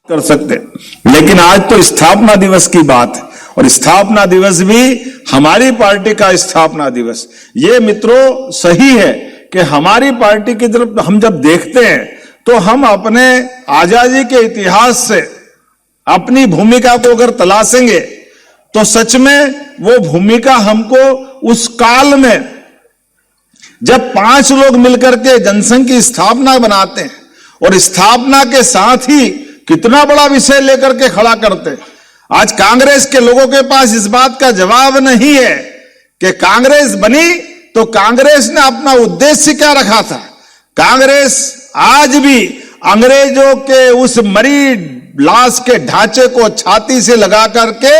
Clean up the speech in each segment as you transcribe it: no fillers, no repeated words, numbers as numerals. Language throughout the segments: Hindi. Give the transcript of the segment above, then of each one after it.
कर सकते, लेकिन आज तो स्थापना दिवस की बात है और स्थापना दिवस भी हमारी पार्टी का स्थापना दिवस। ये मित्रों सही है कि हमारी पार्टी की तरफ हम जब देखते हैं तो हम अपने आजादी के इतिहास से अपनी भूमिका को अगर तलाशेंगे तो सच में वो भूमिका हमको उस काल में जब 5 लोग मिलकर के जनसंघ की स्थापना बनाते हैं और स्थापना के साथ ही कितना बड़ा विषय लेकर के खड़ा करते हैं। आज कांग्रेस के लोगों के पास इस बात का जवाब नहीं है कि कांग्रेस बनी तो कांग्रेस ने अपना उद्देश्य क्या रखा था। कांग्रेस आज भी अंग्रेजों के उस मरी लाश के ढांचे को छाती से लगा करके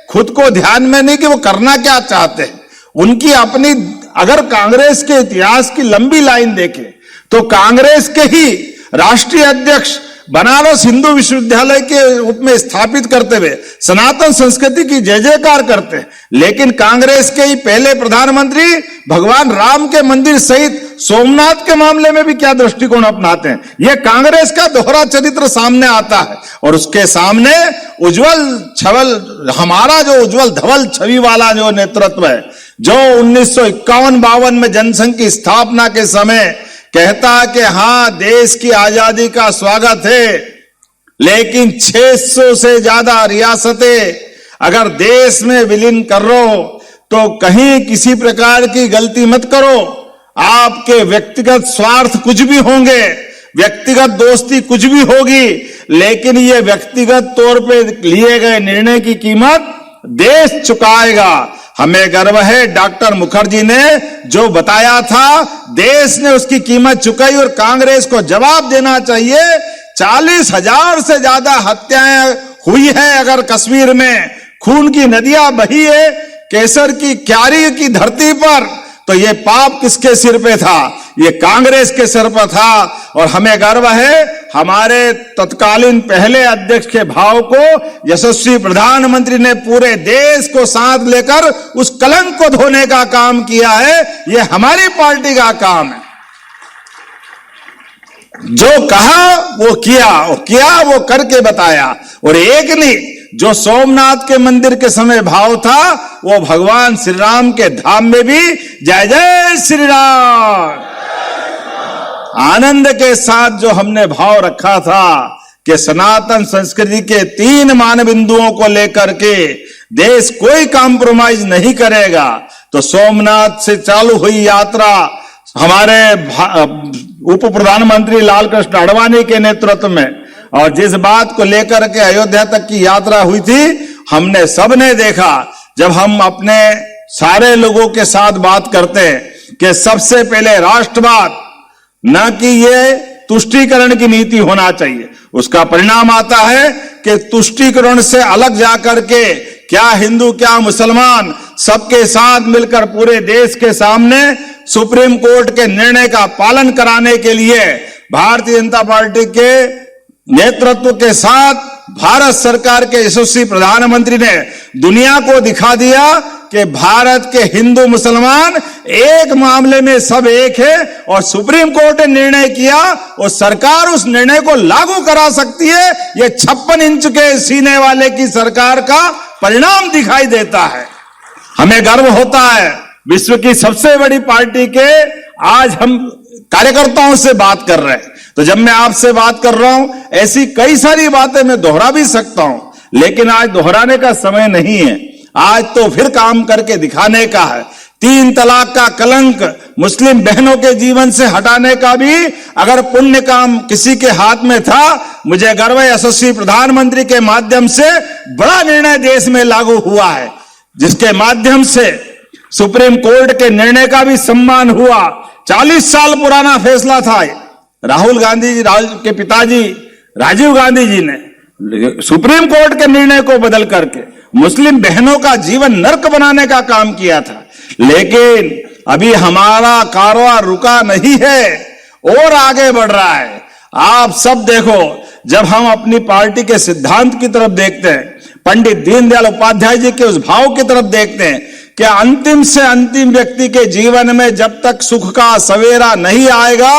खुद को ध्यान में नहीं कि वो करना क्या चाहते हैं। उनकी अपनी, अगर कांग्रेस के इतिहास की लंबी लाइन देखें तो कांग्रेस के ही राष्ट्रीय अध्यक्ष बनारस हिंदू विश्वविद्यालय के रूप में स्थापित करते हुए सनातन संस्कृति की जय जयकार करते हैं, लेकिन कांग्रेस के ही पहले प्रधानमंत्री भगवान राम के मंदिर सहित सोमनाथ के मामले में भी क्या दृष्टिकोण अपनाते हैं। यह कांग्रेस का दोहरा चरित्र सामने आता है और उसके सामने उज्जवल छवल, हमारा जो उज्जवल धवल छवि वाला जो नेतृत्व है, जो 1951-52 में जनसंघ की स्थापना के समय कहता कि हां देश की आजादी का स्वागत है, लेकिन 600 से ज्यादा रियासतें अगर देश में विलीन कर रहे हो तो कहीं किसी प्रकार की गलती मत करो। आपके व्यक्तिगत स्वार्थ कुछ भी होंगे, व्यक्तिगत दोस्ती कुछ भी होगी, लेकिन ये व्यक्तिगत तौर पे लिए गए निर्णय की कीमत देश चुकाएगा। हमें गर्व है डॉक्टर मुखर्जी ने जो बताया था देश ने उसकी कीमत चुकाई और कांग्रेस को जवाब देना चाहिए। 40,000 से ज्यादा हत्याएं हुई है, अगर कश्मीर में खून की नदियां बही है केसर की क्यारी की धरती पर, तो ये पाप किसके सिर पे था? ये कांग्रेस के सिर पर था। और हमें गर्व है हमारे तत्कालीन पहले अध्यक्ष के भाव को यशस्वी प्रधानमंत्री ने पूरे देश को साथ लेकर उस कलंक को धोने का काम किया है। ये हमारी पार्टी का काम है। जो कहा वो किया, वो करके बताया। और एक नहीं, जो सोमनाथ के मंदिर के समय भाव था वो भगवान श्री राम के धाम में भी जय जय श्री राम आनंद के साथ जो हमने भाव रखा था कि सनातन संस्कृति के 3 मान बिंदुओं को लेकर के देश कोई कॉम्प्रोमाइज नहीं करेगा। तो सोमनाथ से चालू हुई यात्रा हमारे उप प्रधानमंत्री लाल कृष्ण आडवाणी के नेतृत्व में, और जिस बात को लेकर के अयोध्या तक की यात्रा हुई थी, हमने सबने देखा जब हम अपने सारे लोगों के साथ बात करते हैं कि सबसे पहले राष्ट्रवाद, न कि ये तुष्टीकरण की नीति होना चाहिए। उसका परिणाम आता है कि तुष्टीकरण से अलग जाकर के क्या हिंदू क्या मुसलमान सबके साथ मिलकर पूरे देश के सामने सुप्रीम कोर्ट के निर्णय का पालन कराने के लिए भारतीय जनता पार्टी के नेतृत्व के साथ भारत सरकार के यशस्वी प्रधानमंत्री ने दुनिया को दिखा दिया कि भारत के हिंदू मुसलमान एक मामले में सब एक है। और सुप्रीम कोर्ट ने निर्णय किया और सरकार उस निर्णय को लागू करा सकती है। यह 56 इंच के सीने वाले की सरकार का परिणाम दिखाई देता है। हमें गर्व होता है विश्व की सबसे बड़ी पार्टी के आज हम कार्यकर्ताओं से बात कर रहे हैं। तो जब मैं आपसे बात कर रहा हूं, ऐसी कई सारी बातें मैं दोहरा भी सकता हूं, लेकिन आज दोहराने का समय नहीं है। आज तो फिर काम करके दिखाने का है। 3 तलाक का कलंक मुस्लिम बहनों के जीवन से हटाने का भी अगर पुण्य काम किसी के हाथ में था, मुझे गर्व है यशस्वी प्रधानमंत्री के माध्यम से बड़ा निर्णय देश में लागू हुआ है, जिसके माध्यम से सुप्रीम कोर्ट के निर्णय का भी सम्मान हुआ। 40 साल पुराना फैसला था। राहुल गांधी जी के पिताजी राजीव गांधी जी ने सुप्रीम कोर्ट के निर्णय को बदल करके मुस्लिम बहनों का जीवन नर्क बनाने का काम किया था। लेकिन अभी हमारा कारवां रुका नहीं है और आगे बढ़ रहा है। आप सब देखो, जब हम अपनी पार्टी के सिद्धांत की तरफ देखते हैं, पंडित दीनदयाल उपाध्याय जी के उस भाव की तरफ देखते हैं कि अंतिम से अंतिम व्यक्ति के जीवन में जब तक सुख का सवेरा नहीं आएगा,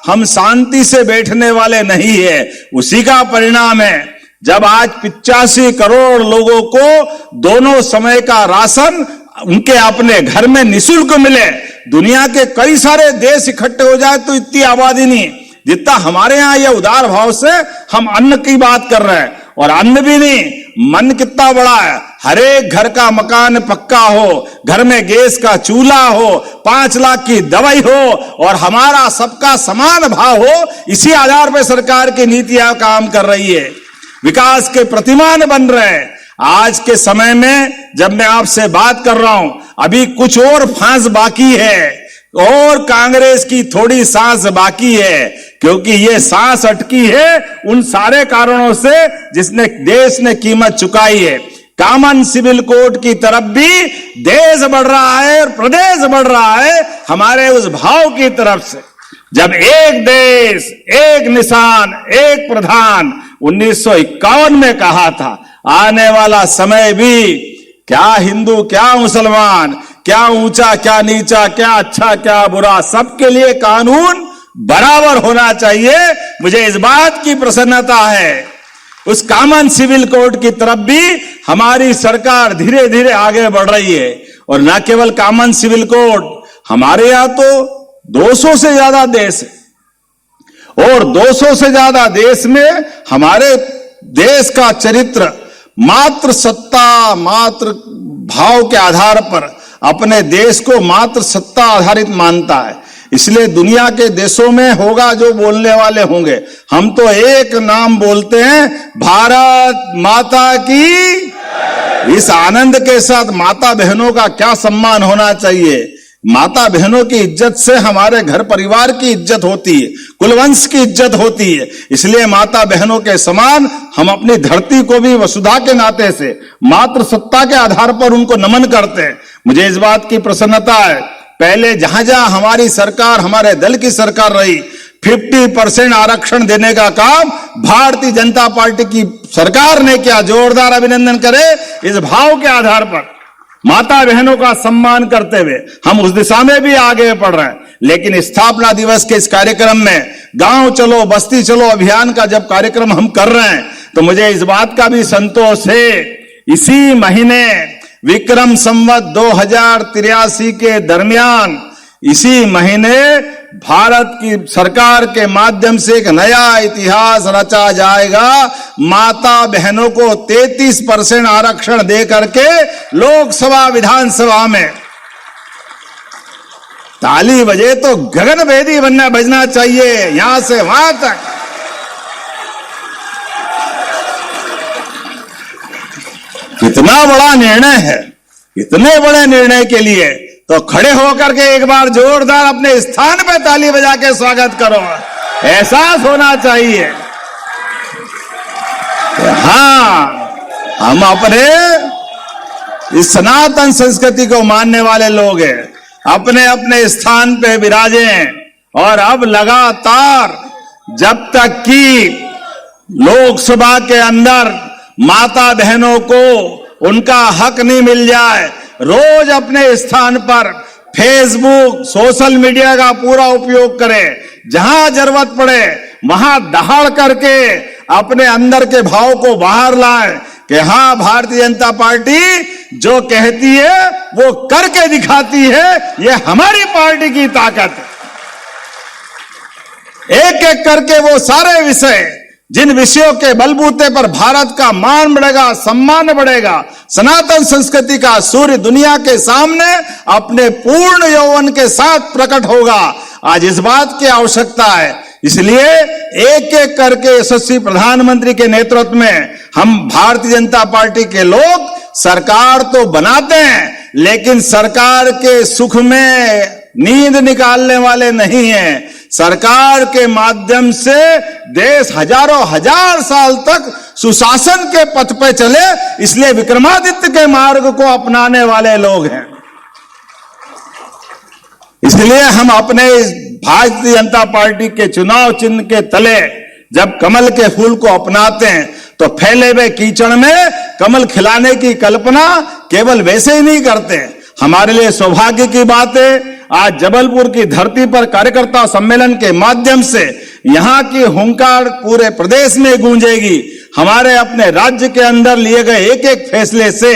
हम शांति से बैठने वाले नहीं है। उसी का परिणाम है जब आज 85 करोड़ लोगों को दोनों समय का राशन उनके अपने घर में निःशुल्क मिले, दुनिया के कई सारे देश इकट्ठे हो जाए तो इतनी आबादी नहीं जितना हमारे यहां ये उदार भाव से हम अन्न की बात कर रहे हैं। और अन्न भी नहीं, मन कितना बड़ा है, हर एक घर का मकान पक्का हो, घर में गैस का चूल्हा हो, 5 लाख की दवाई हो और हमारा सबका समान भाव हो। इसी आधार पर सरकार की नीतियां काम कर रही है, विकास के प्रतिमान बन रहे हैं। आज के समय में जब मैं आपसे बात कर रहा हूं, अभी कुछ और फांस बाकी है और कांग्रेस की थोड़ी सांस बाकी है, क्योंकि ये सांस अटकी है उन सारे कारणों से जिसने देश ने कीमत चुकाई है। कॉमन सिविल कोड की तरफ भी देश बढ़ रहा है और प्रदेश बढ़ रहा है हमारे उस भाव की तरफ से। जब एक देश एक निशान एक प्रधान 1951 में कहा था, आने वाला समय भी क्या हिंदू क्या मुसलमान, क्या ऊंचा क्या नीचा, क्या अच्छा क्या बुरा, सबके लिए कानून बराबर होना चाहिए। मुझे इस बात की प्रसन्नता है उस कॉमन सिविल कोड की तरफ भी हमारी सरकार धीरे धीरे आगे बढ़ रही है। और न केवल कॉमन सिविल कोड, हमारे यहां तो 200 से ज्यादा देश है और 200 से ज्यादा देश में हमारे देश का चरित्र मात्र सत्ता मात्र भाव के आधार पर अपने देश को मात्र सत्ता आधारित मानता है। इसलिए दुनिया के देशों में होगा जो बोलने वाले होंगे, हम तो एक नाम बोलते हैं, भारत माता की। इस आनंद के साथ माता बहनों का क्या सम्मान होना चाहिए। माता बहनों की इज्जत से हमारे घर परिवार की इज्जत होती है, कुलवंश की इज्जत होती है। इसलिए माता बहनों के समान हम अपनी धरती को भी वसुधा के नाते से मात्र सत्ता के आधार पर उनको नमन करते हैं। मुझे इस बात की प्रसन्नता है, पहले जहां जहां हमारी सरकार हमारे दल की सरकार रही, 50% आरक्षण देने का काम भारतीय जनता पार्टी की सरकार ने किया। जोरदार अभिनंदन करें। इस भाव के आधार पर माता बहनों का सम्मान करते हुए हम उस दिशा में भी आगे बढ़ रहे हैं। लेकिन स्थापना दिवस के इस कार्यक्रम में गांव चलो बस्ती चलो अभियान का जब कार्यक्रम हम कर रहे हैं तो मुझे इस बात का भी संतोष है, इसी महीने विक्रम संवत 2083 के दरमियान इसी महीने भारत की सरकार के माध्यम से एक नया इतिहास रचा जाएगा। माता बहनों को 33% आरक्षण दे करके लोकसभा विधानसभा में ताली बजे तो गगन भेदी बजना चाहिए, यहां से वहां तक। कितना बड़ा निर्णय है, इतने बड़े निर्णय के लिए तो खड़े होकर के एक बार जोरदार अपने स्थान पे ताली बजा के स्वागत करो। एहसास होना चाहिए, हाँ, हम अपने इस सनातन संस्कृति को मानने वाले लोग हैं, अपने अपने स्थान पे विराजे हैं। और अब लगातार जब तक कि लोकसभा के अंदर माता बहनों को उनका हक नहीं मिल जाए, रोज अपने स्थान पर फेसबुक सोशल मीडिया का पूरा उपयोग करें, जहां जरूरत पड़े वहां दहाड़ करके अपने अंदर के भाव को बाहर लाएं कि हाँ, भारतीय जनता पार्टी जो कहती है वो करके दिखाती है, ये हमारी पार्टी की ताकत है। एक एक करके वो सारे विषय जिन विषयों के बलबूते पर भारत का मान बढ़ेगा, सम्मान बढ़ेगा, सनातन संस्कृति का सूर्य दुनिया के सामने अपने पूर्ण यौवन के साथ प्रकट होगा। आज इस बात की आवश्यकता है। इसलिए एक एक करके यशस्वी प्रधानमंत्री के नेतृत्व में हम भारतीय जनता पार्टी के लोग सरकार तो बनाते हैं, लेकिन सरकार के सुख में नींद निकालने वाले नहीं हैं। सरकार के माध्यम से देश हजारों हजार साल तक सुशासन के पथ पे चले, इसलिए विक्रमादित्य के मार्ग को अपनाने वाले लोग हैं। इसलिए हम अपने भारतीय जनता पार्टी के चुनाव चिन्ह के तले जब कमल के फूल को अपनाते हैं तो फैले हुए कीचड़ में कमल खिलाने की कल्पना केवल वैसे ही नहीं करते। हमारे लिए सौभाग्य की बात है, आज जबलपुर की धरती पर कार्यकर्ता सम्मेलन के माध्यम से यहां की हुंकार पूरे प्रदेश में गूंजेगी। हमारे अपने राज्य के अंदर लिए गए एक एक फैसले से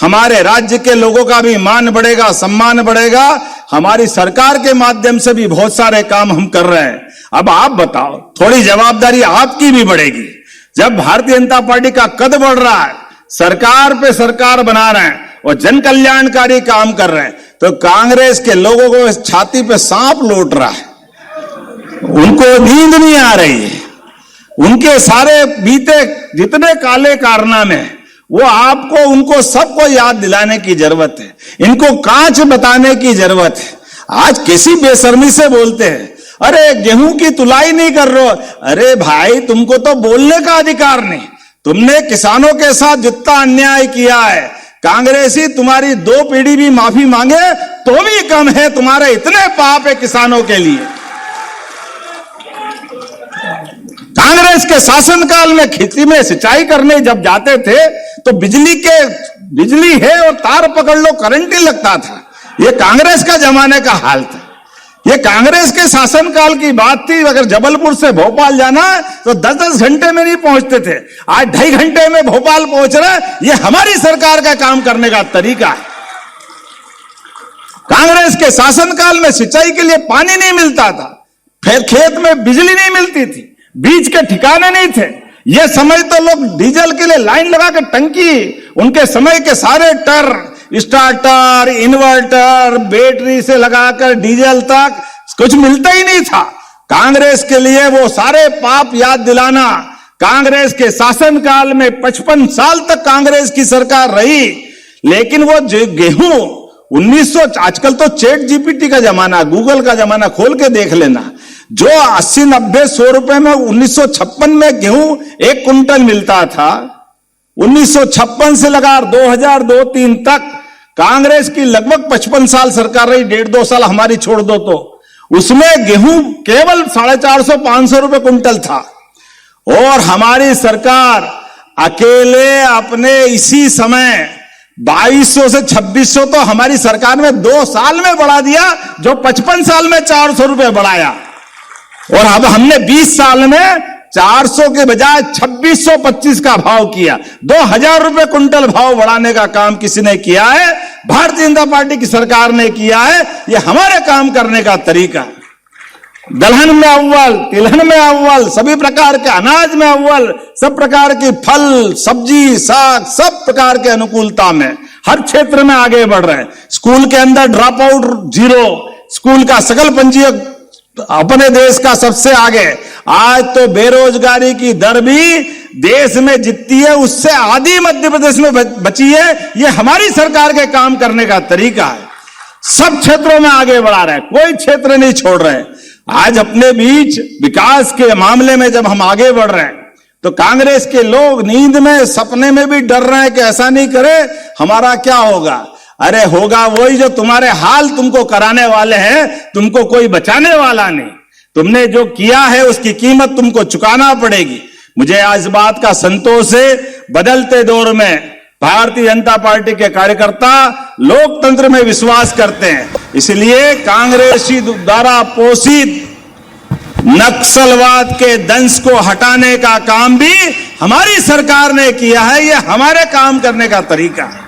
हमारे राज्य के लोगों का भी मान बढ़ेगा, सम्मान बढ़ेगा। हमारी सरकार के माध्यम से भी बहुत सारे काम हम कर रहे हैं। अब आप बताओ, थोड़ी जवाबदारी आपकी भी बढ़ेगी। जब भारतीय जनता पार्टी का कद बढ़ रहा है, सरकार पे सरकार बना रहे हैं और जन कल्याणकारी काम कर रहे हैं, तो कांग्रेस के लोगों को छाती पे सांप लौट रहा है, उनको नींद नहीं आ रही है। उनके सारे बीते जितने काले कारनामे वो आपको उनको सबको याद दिलाने की जरूरत है, इनको कांच बताने की जरूरत है। आज किसी बेशर्मी से बोलते हैं, अरे गेहूं की तुलाई नहीं कर रहे हो। अरे भाई, तुमको तो बोलने का अधिकार नहीं। तुमने किसानों के साथ जितना अन्याय किया है, कांग्रेसी तुम्हारी 2 पीढ़ी भी माफी मांगे तो भी कम है। तुम्हारे इतने पाप है किसानों के लिए। कांग्रेस के शासनकाल में खेती में सिंचाई करने जब जाते थे तो बिजली है और तार पकड़ लो, करंट ही लगता था। ये कांग्रेस का जमाने का हाल था। ये कांग्रेस के शासनकाल की बात थी। अगर जबलपुर से भोपाल जाना है तो 10-10 घंटे में नहीं पहुंचते थे, आज 2.5 घंटे में भोपाल पहुंच रहे। ये हमारी सरकार का काम करने का तरीका है। कांग्रेस के शासनकाल में सिंचाई के लिए पानी नहीं मिलता था, फिर खेत में बिजली नहीं मिलती थी, बीज के ठिकाने नहीं थे। ये समय तो लोग डीजल के लिए लाइन लगा के टंकी, उनके समय के सारे स्टार्टर, इन्वर्टर, बैटरी से लगाकर डीजल तक कुछ मिलता ही नहीं था। कांग्रेस के लिए वो सारे पाप याद दिलाना। कांग्रेस के शासनकाल में 55 साल तक कांग्रेस की सरकार रही, लेकिन वो गेहूं 1900, आजकल तो चैट जीपीटी का जमाना, गूगल का जमाना, खोल के देख लेना। जो 80, 90, 100 रुपए में 1956 में गेहूं 1 कुंटल मिलता था, 1956 से लगा 2002-3 तक कांग्रेस की लगभग 55 साल सरकार रही, 1.5-2 साल हमारी छोड़ दो तो उसमें गेहूं केवल 450-500 रुपए कुंटल था। और हमारी सरकार अकेले अपने इसी समय 2200 से 2600 तो हमारी सरकार में 2 साल में बढ़ा दिया, जो 55 साल में 400 रुपए बढ़ाया। और अब हमने 20 साल में 400 के बजाय 2625 का भाव किया। 2000 रुपए कुंटल भाव बढ़ाने का काम किसी ने किया है? भारतीय जनता पार्टी की सरकार ने किया है। यह हमारे काम करने का तरीका है। दलहन में अव्वल, तिलहन में अव्वल, सभी प्रकार के अनाज में अव्वल, सब प्रकार की फल, सब्जी, साग, सब प्रकार के अनुकूलता में हर क्षेत्र में आगे बढ़ रहे हैं। स्कूल के अंदर ड्रॉप आउट 0, स्कूल का सकल पंजीयक अपने देश का सबसे आगे। आज तो बेरोजगारी की दर भी देश में जितनी है उससे आधी मध्य प्रदेश में बची है। यह हमारी सरकार के काम करने का तरीका है। सब क्षेत्रों में आगे बढ़ा रहे हैं, कोई क्षेत्र नहीं छोड़ रहे। आज अपने बीच विकास के मामले में जब हम आगे बढ़ रहे हैं तो कांग्रेस के लोग नींद में, सपने में भी डर रहे हैं कि ऐसा नहीं करे हमारा क्या होगा। अरे होगा वही जो तुम्हारे हाल तुमको कराने वाले हैं, तुमको कोई बचाने वाला नहीं। तुमने जो किया है उसकी कीमत तुमको चुकाना पड़ेगी। मुझे आज बात का संतोष है, बदलते दौर में भारतीय जनता पार्टी के कार्यकर्ता लोकतंत्र में विश्वास करते हैं, इसलिए कांग्रेसी द्वारा पोषित नक्सलवाद के दंश को हटाने का काम भी हमारी सरकार ने किया है। यह हमारे काम करने का तरीका है।